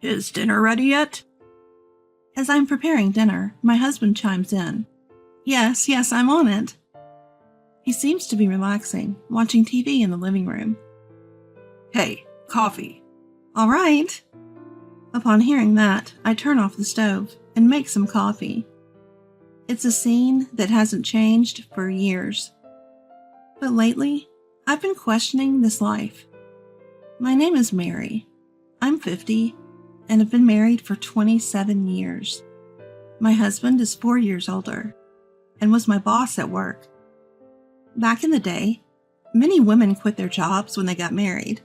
Is dinner ready yet? As I'm preparing dinner, my husband chimes in. Yes, I'm on it. He seems to be relaxing, watching TV in the living room. Hey, coffee. All right. Upon hearing that, I turn off the stove and make some coffee. It's a scene that hasn't changed for years. But lately, I've been questioning this life. My name is Mary. I'm 50 and have been married for 27 years. My husband is 4 years older and was my boss at work. Back in the day, many women quit their jobs when they got married.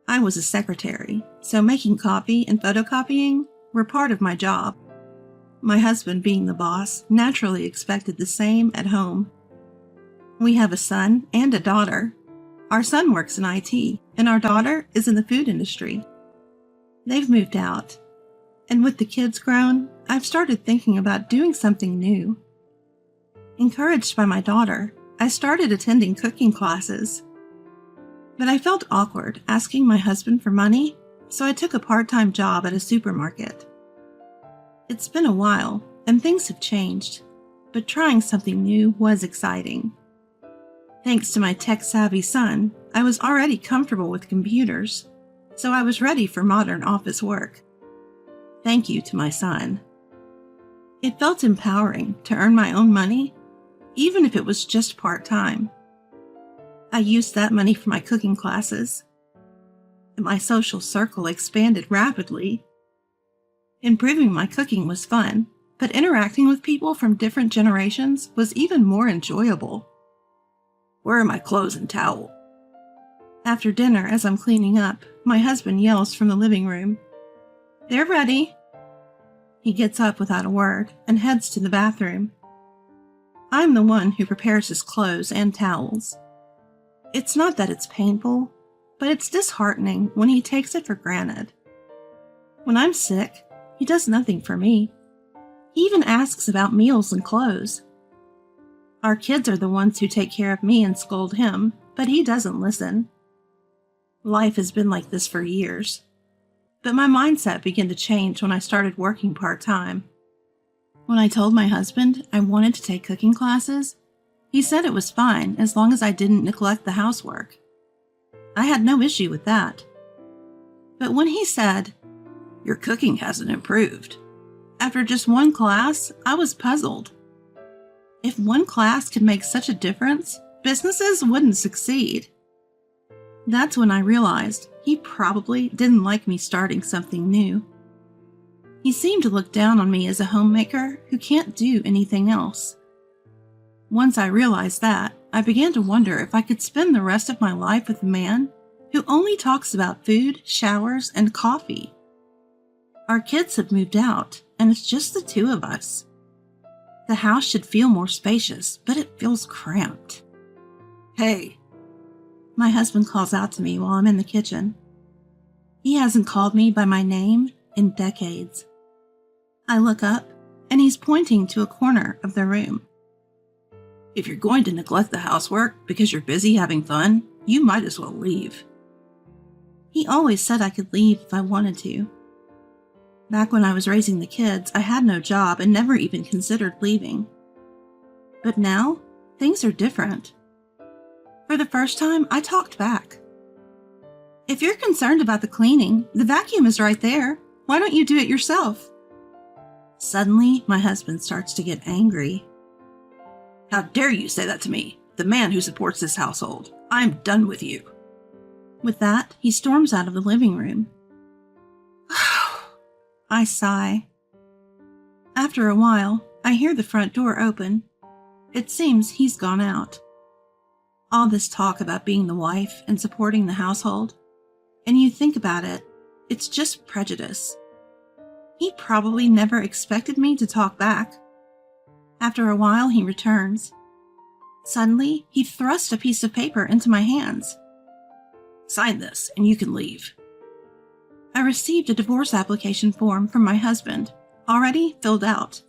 I was a secretary, so making coffee and photocopying were part of my job. My husband, being the boss, naturally expected the same at home. We have a son and a daughter. Our son works in IT, and our daughter is in the food industry. They've moved out, and with the kids grown, I've started thinking about doing something new. Encouraged by my daughter, I started attending cooking classes. But I felt awkward asking my husband for money, so I took a part-time job at a supermarket. It's been a while, and things have changed, but trying something new was exciting. Thanks to my tech-savvy son, I was already comfortable with computers, so I was ready for modern office work. Thank you to my son. It felt empowering to earn my own money, even if it was just part-time. I used that money for my cooking classes, and my social circle expanded rapidly. Improving my cooking was fun, but interacting with people from different generations was even more enjoyable. Where are my clothes and towel? After dinner, as I'm cleaning up, my husband yells from the living room, They're ready. He gets up without a word and heads to the bathroom. I'm the one who prepares his clothes and towels. It's not that it's painful, but it's disheartening when he takes it for granted. When I'm sick, he does nothing for me. He even asks about meals and clothes. Our kids are the ones who take care of me and scold him, but he doesn't listen. Life has been like this for years. But my mindset began to change when I started working part-time. When I told my husband I wanted to take cooking classes, he said it was fine as long as I didn't neglect the housework. I had no issue with that. But when he said, Your cooking hasn't improved, after just one class, I was puzzled. If one class could make such a difference, businesses wouldn't succeed. That's when I realized he probably didn't like me starting something new. He seemed to look down on me as a homemaker who can't do anything else. Once I realized that, I began to wonder if I could spend the rest of my life with a man who only talks about food, showers, and coffee. Our kids have moved out, and it's just the two of us. The house should feel more spacious, but it feels cramped. Hey. My husband calls out to me while I'm in the kitchen. He hasn't called me by my name in decades. I look up, and he's pointing to a corner of the room. If you're going to neglect the housework because you're busy having fun, you might as well leave. He always said I could leave if I wanted to. Back when I was raising the kids, I had no job and never even considered leaving. But now, things are different. For the first time, I talked back. If you're concerned about the cleaning, the vacuum is right there. Why don't you do it yourself? Suddenly, my husband starts to get angry. How dare you say that to me, the man who supports this household? I'm done with you. With that, he storms out of the living room. I sigh. After a while, I hear the front door open. It seems he's gone out. All this talk about being the wife and supporting the household, and you think about it, it's just prejudice. He probably never expected me to talk back. After a while, he returns. Suddenly, he thrust a piece of paper into my hands. Sign this, and you can leave. I received a divorce application form from my husband, already filled out.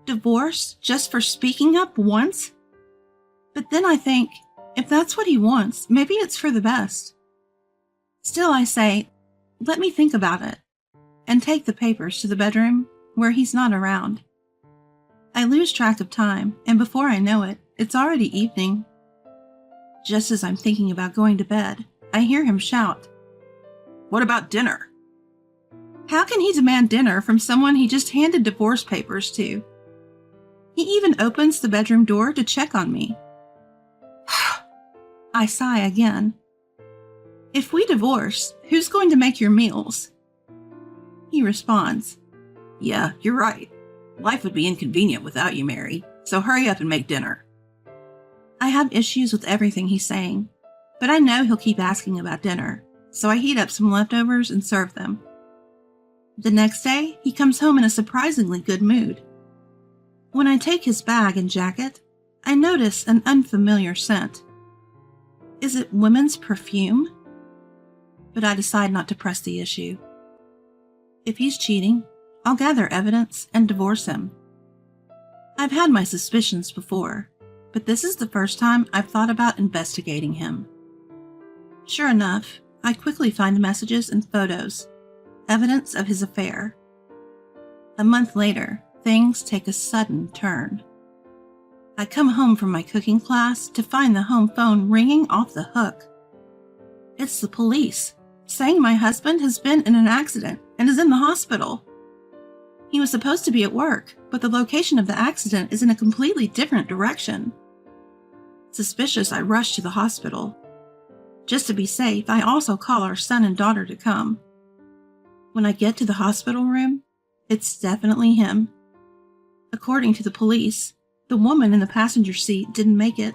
Divorce just for speaking up once? But then I think, if that's what he wants, maybe it's for the best. Still, I say, Let me think about it, and take the papers to the bedroom where he's not around. I lose track of time, and before I know it, it's already evening. Just as I'm thinking about going to bed, I hear him shout, "What about dinner?" How can he demand dinner from someone he just handed divorce papers to? He even opens the bedroom door to check on me. I sigh again. If we divorce, who's going to make your meals? He responds, "Yeah, you're right. Life would be inconvenient without you, Mary, so hurry up and make dinner." I have issues with everything he's saying, but I know he'll keep asking about dinner, so I heat up some leftovers and serve them. The next day, he comes home in a surprisingly good mood. When I take his bag and jacket, I notice an unfamiliar scent. Is it women's perfume? But I decide not to press the issue. If he's cheating, I'll gather evidence and divorce him. I've had my suspicions before, but this is the first time I've thought about investigating him. Sure enough, I quickly find messages and photos, evidence of his affair. A month later, things take a sudden turn. I come home from my cooking class to find the home phone ringing off the hook. It's the police, saying my husband has been in an accident and is in the hospital. He was supposed to be at work, but the location of the accident is in a completely different direction. Suspicious, I rush to the hospital. Just to be safe, I also call our son and daughter to come. When I get to the hospital room, it's definitely him. According to the police, the woman in the passenger seat didn't make it.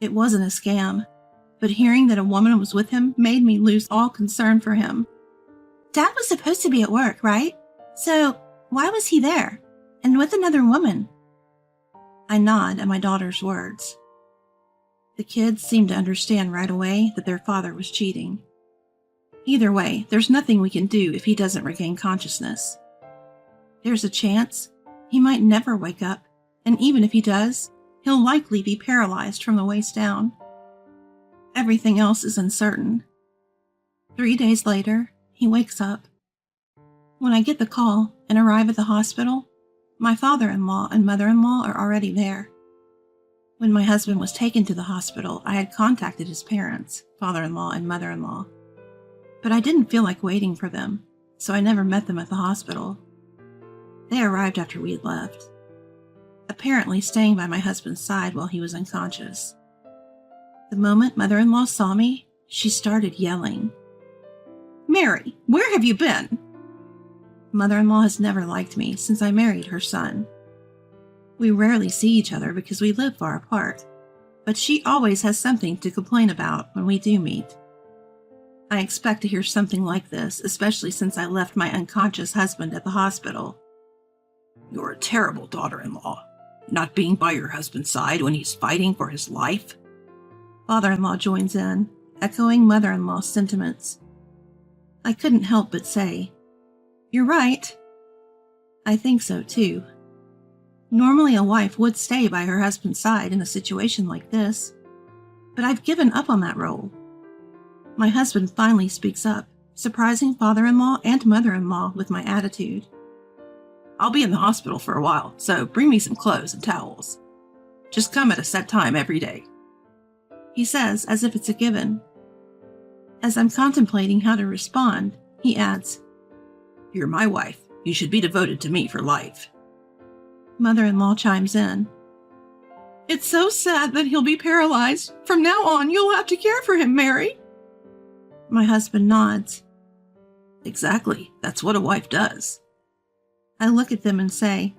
It wasn't a scam, but hearing that a woman was with him made me lose all concern for him. Dad was supposed to be at work, right? So why was he there? And with another woman? I nod at my daughter's words. The kids seem to understand right away that their father was cheating. Either way, there's nothing we can do if he doesn't regain consciousness. There's a chance he might never wake up, and even if he does, he'll likely be paralyzed from the waist down. Everything else is uncertain. 3 days later, he wakes up. When I get the call and arrive at the hospital, my father-in-law and mother-in-law are already there. When my husband was taken to the hospital, I had contacted his parents, father-in-law and mother-in-law. But I didn't feel like waiting for them, so I never met them at the hospital. They arrived after we had left, apparently staying by my husband's side while he was unconscious. The moment mother-in-law saw me, she started yelling, "Mary, where have you been?" Mother-in-law has never liked me since I married her son. We rarely see each other because we live far apart, but she always has something to complain about when we do meet. I expect to hear something like this, especially since I left my unconscious husband at the hospital. "You're a terrible daughter-in-law, not being by your husband's side when he's fighting for his life." Father-in-law joins in, echoing mother-in-law's sentiments. I couldn't help but say, "You're right." I think so too. Normally a wife would stay by her husband's side in a situation like this, but I've given up on that role. My husband finally speaks up, surprising father-in-law and mother-in-law with my attitude. "I'll be in the hospital for a while, so bring me some clothes and towels. Just come at a set time every day," he says as if it's a given. As I'm contemplating how to respond, he adds, "You're my wife. You should be devoted to me for life." Mother-in-law chimes in, "It's so sad that he'll be paralyzed. From now on, you'll have to care for him, Mary." My husband nods. "Exactly. That's what a wife does." I look at them and say,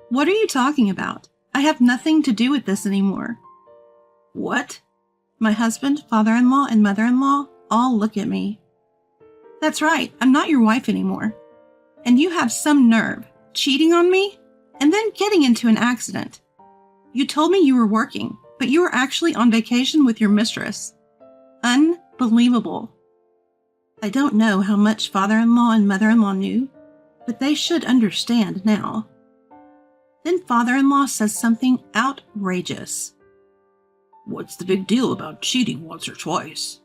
"What are you talking about? I have nothing to do with this anymore." "What?" My husband, father-in-law, and mother-in-law all look at me. "That's right. I'm not your wife anymore. And you have some nerve, cheating on me, and then getting into an accident. You told me you were working, but you were actually on vacation with your mistress. Unbelievable." I don't know how much father-in-law and mother-in-law knew, but they should understand now. Then father-in-law says something outrageous. "What's the big deal about cheating once or twice?"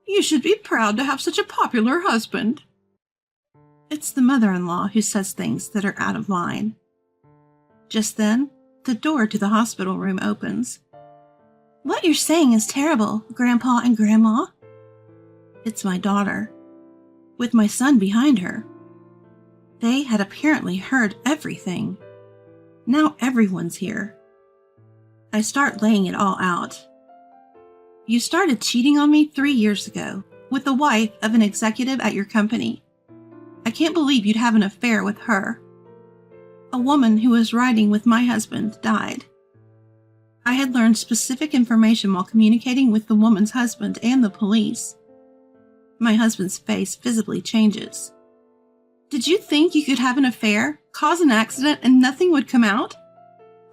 You should be proud to have such a popular husband. It's the mother-in-law who says things that are out of line. Just then, the door to the hospital room opens. What you're saying is terrible, Grandpa and Grandma. It's my daughter, with my son behind her. They had apparently heard everything. Now everyone's here. I start laying it all out. You started cheating on me 3 years ago with the wife of an executive at your company. I can't believe you'd have an affair with her. A woman who was riding with my husband died. I had learned specific information while communicating with the woman's husband and the police. My husband's face visibly changes. Did you think you could have an affair, cause an accident, and nothing would come out?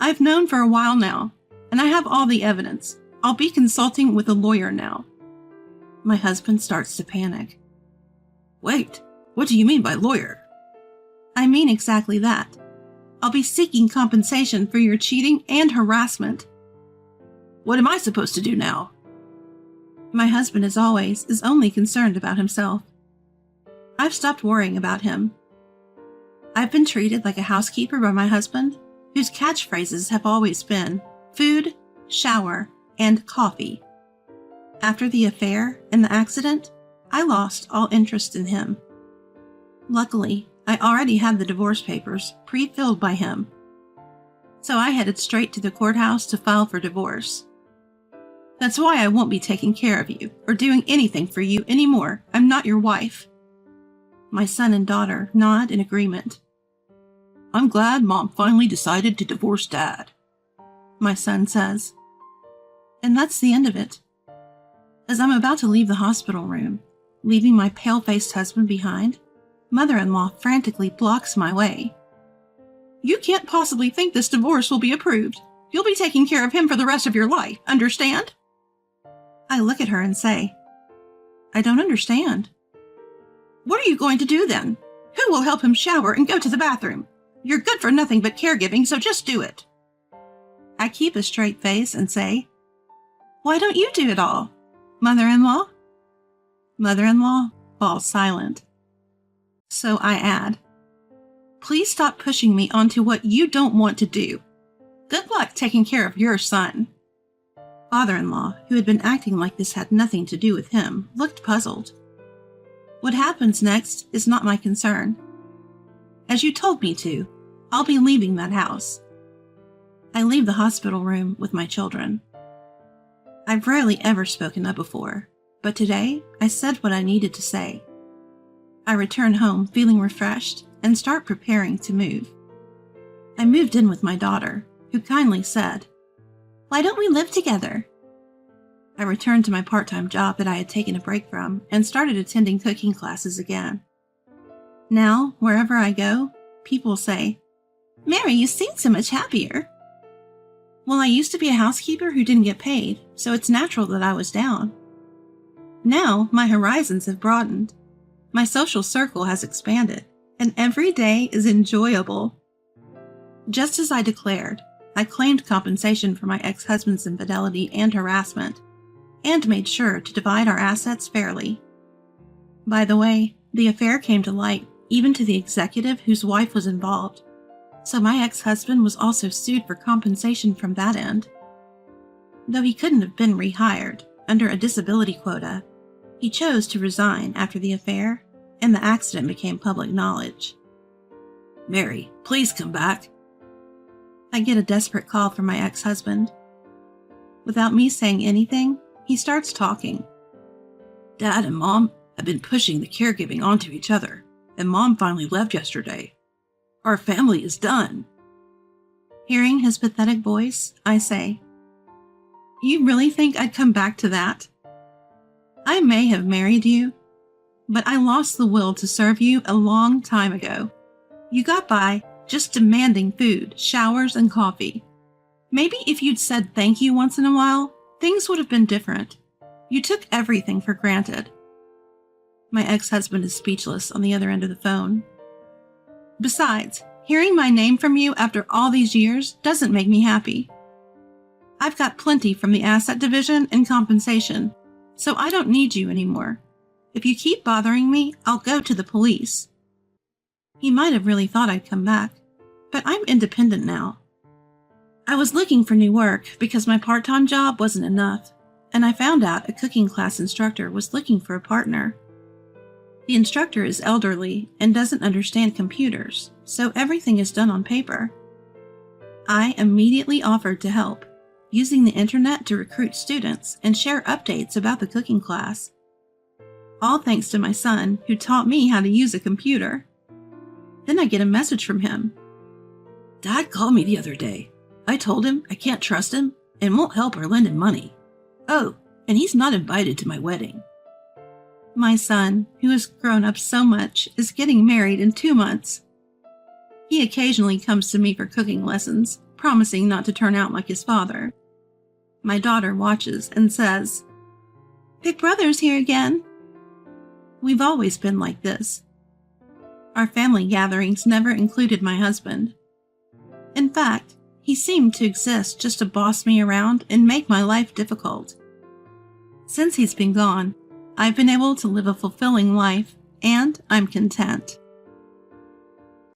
I've known for a while now, and I have all the evidence. I'll be consulting with a lawyer now. My husband starts to panic. Wait, what do you mean by lawyer? I mean exactly that. I'll be seeking compensation for your cheating and harassment. What am I supposed to do now? My husband, as always, is only concerned about himself. I've stopped worrying about him. I've been treated like a housekeeper by my husband, whose catchphrases have always been food, shower, and coffee. After the affair and the accident, I lost all interest in him. Luckily, I already had the divorce papers pre-filled by him, so I headed straight to the courthouse to file for divorce. That's why I won't be taking care of you or doing anything for you anymore. I'm not your wife. My son and daughter nod in agreement. I'm glad Mom finally decided to divorce Dad, my son says. And that's the end of it. As I'm about to leave the hospital room, leaving my pale-faced husband behind, Mother-in-law frantically blocks my way. You can't possibly think this divorce will be approved. You'll be taking care of him for the rest of your life, understand? I look at her and say, I don't understand. What are you going to do then? Who will help him shower and go to the bathroom? You're good for nothing but caregiving, so just do it. I keep a straight face and say, why don't you do it all, Mother-in-law? Mother-in-law falls silent. So I add, please stop pushing me onto what you don't want to do. Good luck taking care of your son. Father-in-law, who had been acting like this had nothing to do with him, looked puzzled. What happens next is not my concern. As you told me to, I'll be leaving that house. I leave the hospital room with my children. I've rarely ever spoken up before, but today I said what I needed to say. I return home feeling refreshed and start preparing to move. I moved in with my daughter, who kindly said, why don't we live together? I returned to my part-time job that I had taken a break from and started attending cooking classes again. Now, wherever I go, people say, Mary, you seem so much happier. Well, I used to be a housekeeper who didn't get paid, so it's natural that I was down. Now, my horizons have broadened. My social circle has expanded, and every day is enjoyable. Just as I declared, I claimed compensation for my ex-husband's infidelity and harassment, and made sure to divide our assets fairly. By the way, the affair came to light even to the executive whose wife was involved, so my ex-husband was also sued for compensation from that end. Though he couldn't have been rehired under a disability quota, he chose to resign after the affair and the accident became public knowledge. Mary, please come back. I get a desperate call from my ex-husband. Without me saying anything, he starts talking. Dad and Mom have been pushing the caregiving onto each other, and Mom finally left yesterday. Our family is done. Hearing his pathetic voice, I say, you really think I'd come back to that? I may have married you, but I lost the will to serve you a long time ago. You got by just demanding food, showers, and coffee. Maybe if you'd said thank you once in a while, things would have been different. You took everything for granted. My ex-husband is speechless on the other end of the phone. Besides, hearing my name from you after all these years doesn't make me happy. I've got plenty from the asset division and compensation, so I don't need you anymore. If you keep bothering me, I'll go to the police." He might have really thought I'd come back, but I'm independent now. I was looking for new work because my part-time job wasn't enough, and I found out a cooking class instructor was looking for a partner. The instructor is elderly and doesn't understand computers, so everything is done on paper. I immediately offered to help, using the internet to recruit students and share updates about the cooking class. All thanks to my son, who taught me how to use a computer. Then I get a message from him. "Dad called me the other day. I told him I can't trust him and won't help or lend him money. Oh, and he's not invited to my wedding." My son, who has grown up so much, is getting married in 2 months. He occasionally comes to me for cooking lessons, promising not to turn out like his father. My daughter watches and says, "Big Brother's here again." We've always been like this. Our family gatherings never included my husband. In fact, he seemed to exist just to boss me around and make my life difficult. Since he's been gone, I've been able to live a fulfilling life, and I'm content.